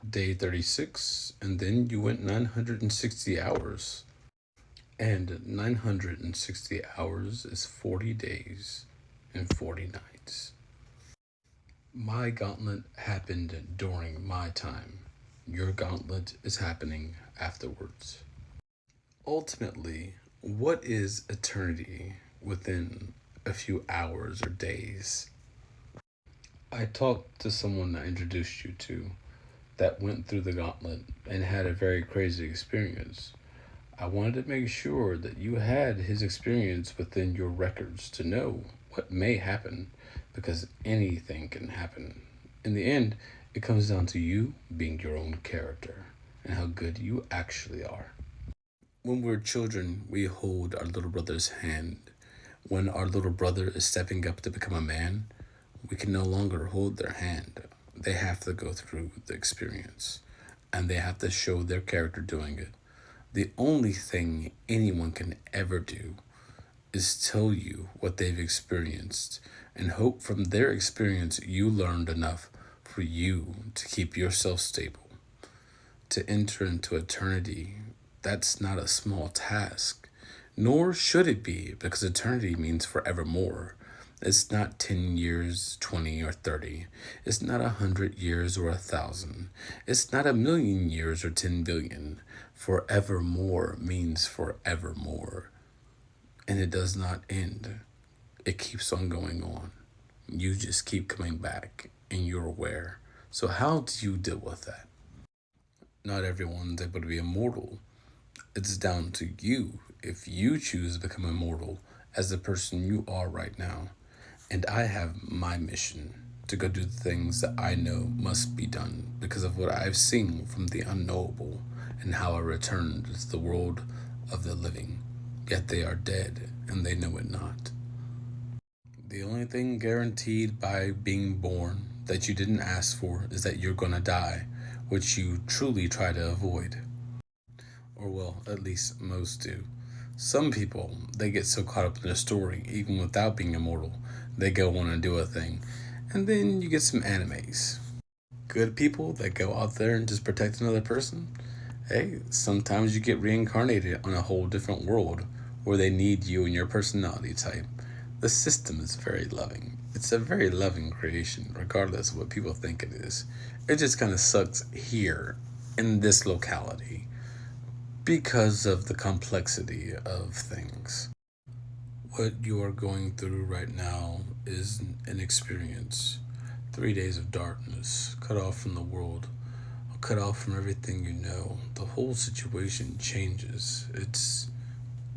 Day 36, and then you went 960 hours. And 960 hours is 40 days and 40 nights. My gauntlet happened during my time. Your gauntlet is happening afterwards. Ultimately, what is eternity within a few hours or days? I talked to someone I introduced you to that went through the gauntlet and had a very crazy experience. I wanted to make sure that you had his experience within your records to know what may happen because anything can happen. In the end, it comes down to you being your own character and how good you actually are. When we're children, we hold our little brother's hand. When our little brother is stepping up to become a man, we can no longer hold their hand. They have to go through the experience and they have to show their character doing it. The only thing anyone can ever do is tell you what they've experienced and hope from their experience you learned enough for you to keep yourself stable. To enter into eternity, that's not a small task, nor should it be, because eternity means forevermore. It's not 10 years, 20, or 30. It's not 100 years or 1,000. It's not 1,000,000 years or 10 billion. Forevermore means forevermore. And it does not end, it keeps on going on. You just keep coming back, and you're aware. So, how do you deal with that? Not everyone's able to be immortal. It's down to you if you choose to become immortal as the person you are right now. And I have my mission to go do the things that I know must be done because of what I've seen from the unknowable and how I returned to the world of the living. Yet they are dead and they know it not. The only thing guaranteed by being born that you didn't ask for is that you're gonna die, which you truly try to avoid. Or, well, at least most do. Some people, they get so caught up in a story, even without being immortal, they go on and do a thing. And then you get some animes. Good people that go out there and just protect another person. Hey, sometimes you get reincarnated on a whole different world where they need you and your personality type. The system is very loving. It's a very loving creation, regardless of what people think it is. It just kind of sucks here in this locality because of the complexity of things. What you are going through right now is an experience. 3 days of darkness, cut off from the world, cut off from everything you know. The whole situation changes. It's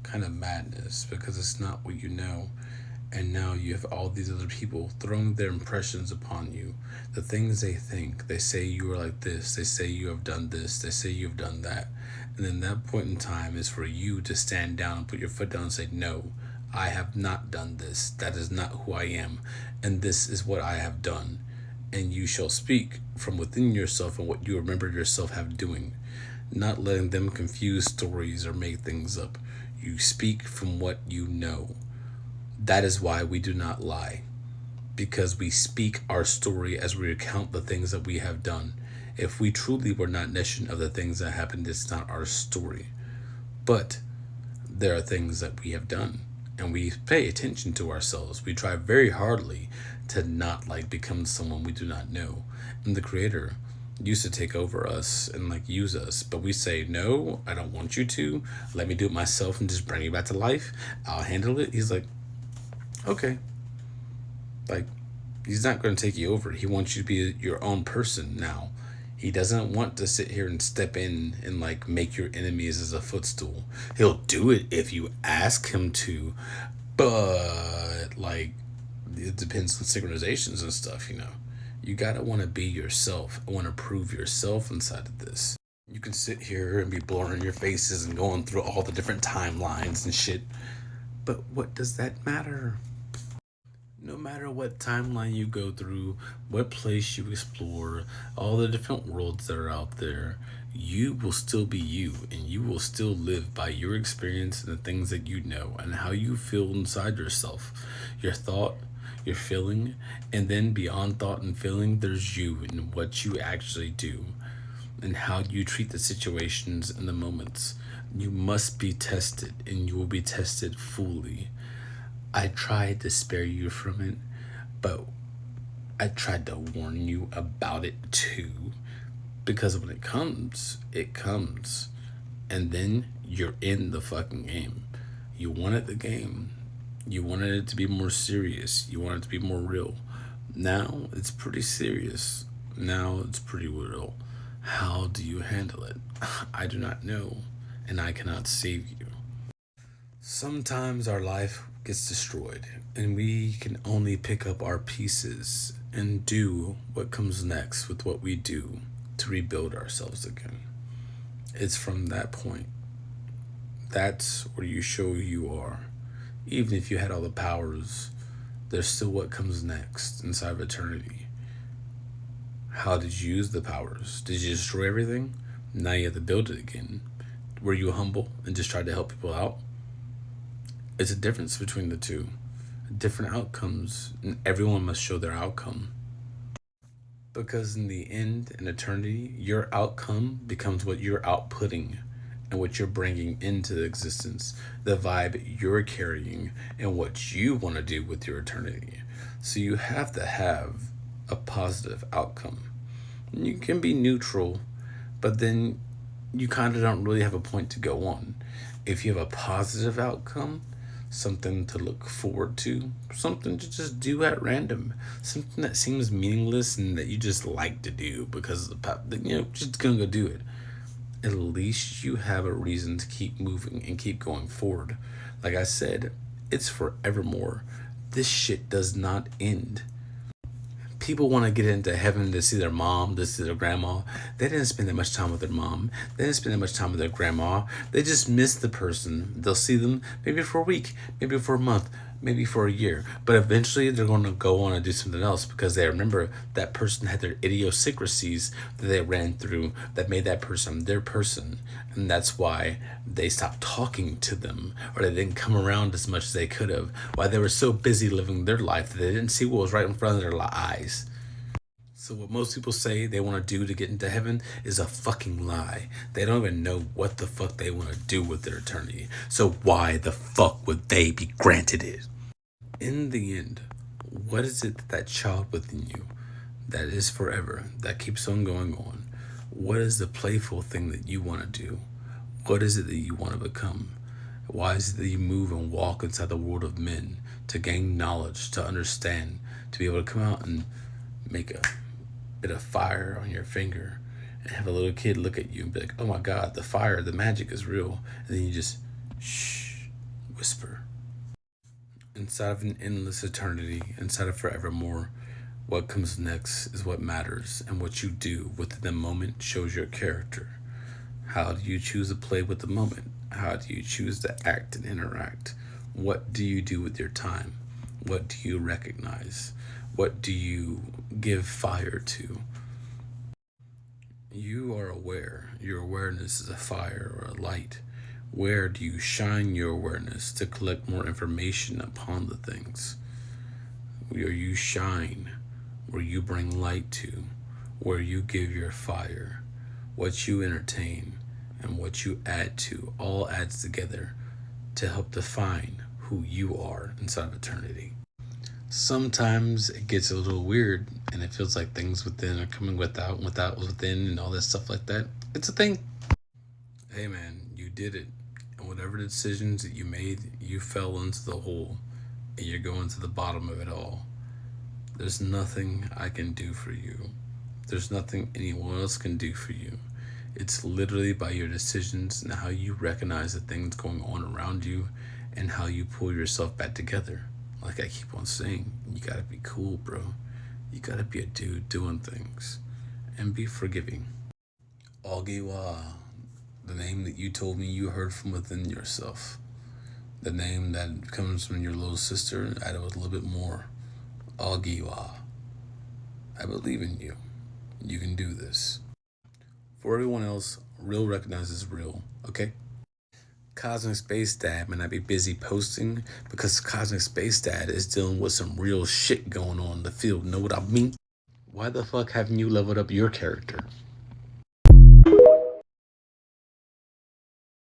kind of madness because it's not what you know. And now you have all these other people throwing their impressions upon you. The things they think. They say you are like this. They say you have done this. They say you have done that. And then that point in time is for you to stand down and put your foot down and say, no, I have not done this. That is not who I am. And this is what I have done. And you shall speak from within yourself and what you remember yourself have doing. Not letting them confuse stories or make things up. You speak from what you know. That is why we do not lie, because we speak our story as we recount the things that we have done. If we truly were not nation of the things that happened, it's not our story. But there are things that we have done, and we pay attention to ourselves. We try very hardly to not become someone we do not know. And the creator used to take over us and use us, but we say, no, I don't want you to. Let me do it myself and just bring you back to life. I'll handle it. He's like, okay. Like, he's not going to take you over. He wants you to be your own person now. He doesn't want to sit here and step in and make your enemies as a footstool. He'll do it if you ask him to, but it depends on synchronizations and stuff, you know. You gotta want to be yourself. I want to prove yourself inside of this. You can sit here and be blurring your faces and going through all the different timelines and shit, but what does that matter? No matter what timeline you go through, what place you explore, all the different worlds that are out there, you will still be you and you will still live by your experience and the things that you know and how you feel inside yourself. Your thought, your feeling, and then beyond thought and feeling, there's you and what you actually do. and how you treat the situations and the moments. You must be tested, and you will be tested fully. I tried to spare you from it, but I tried to warn you about it too. Because when it comes, it comes. And then you're in the fucking game. You wanted the game. You wanted it to be more serious. You wanted it to be more real. Now it's pretty serious. Now it's pretty real. How do you handle it? I do not know, and I cannot save you. Sometimes our life gets destroyed, and we can only pick up our pieces and do what comes next with what we do to rebuild ourselves again. It's from that point. That's where you show who you are. Even if you had all the powers, there's still what comes next inside of eternity. How did you use the powers? Did you destroy everything? Now you have to build it again. Were you humble and just tried to help people out? It's a difference between the two. Different outcomes, and everyone must show their outcome. Because in the end, in eternity, your outcome becomes what you're outputting and what you're bringing into existence, the vibe you're carrying, and what you want to do with your eternity. So you have to have a positive outcome. You can be neutral, but then you kind of don't really have a point to go on. If you have a positive outcome, something to look forward to, something to just do at random, something that seems meaningless and that you just like to do because of just gonna go do it. At least you have a reason to keep moving and keep going forward. Like I said, it's forevermore. This shit does not end. People want to get into heaven to see their mom, to see their grandma. They didn't spend that much time with their mom. They didn't spend that much time with their grandma. They just miss the person. They'll see them maybe for a week, maybe for a month, maybe for a year. But eventually they're going to go on and do something else because they remember that person had their idiosyncrasies that they ran through that made that person their person. And that's why they stopped talking to them, or they didn't come around as much as they could have, why they were so busy living their life that they didn't see what was right in front of their eyes. So what most people say they want to do to get into heaven is a fucking lie. They don't even know what the fuck they want to do with their eternity. So why the fuck would they be granted it? In the end, what is it that child within you that is forever, that keeps on going on? What is the playful thing that you want to do? What is it that you want to become? Why is it that you move and walk inside the world of men to gain knowledge, to understand, to be able to come out and make a bit of fire on your finger and have a little kid look at you and be like, oh my God, the fire, the magic is real. And then you just shh, whisper. Inside of an endless eternity, inside of forevermore, what comes next is what matters, and what you do within the moment shows your character. How do you choose to play with the moment? How do you choose to act and interact? What do you do with your time? What do you recognize? What do you give fire to? You are aware. Your awareness is a fire or a light. Where do you shine your awareness to collect more information upon the things? Where you shine, where you bring light to, where you give your fire, what you entertain, and what you add to, all adds together to help define who you are inside of eternity. Sometimes it gets a little weird and it feels like things within are coming without, without within, and all that stuff like that. It's a thing. Hey man, you did it. And whatever decisions that you made, you fell into the hole and you're going to the bottom of it all. There's nothing I can do for you. There's nothing anyone else can do for you. It's literally by your decisions and how you recognize the things going on around you and how you pull yourself back together. Like I keep on saying, you gotta be cool, bro. You gotta be a dude doing things. And be forgiving. Ogiwa, the name that you told me you heard from within yourself. The name that comes from your little sister, add a little bit more. Ogiwa. I believe in you. You can do this. For everyone else, real recognizes real, okay? Cosmic Space Dad may not be busy posting because Cosmic Space Dad is dealing with some real shit going on in the field. Know what I mean? Why the fuck haven't you leveled up your character?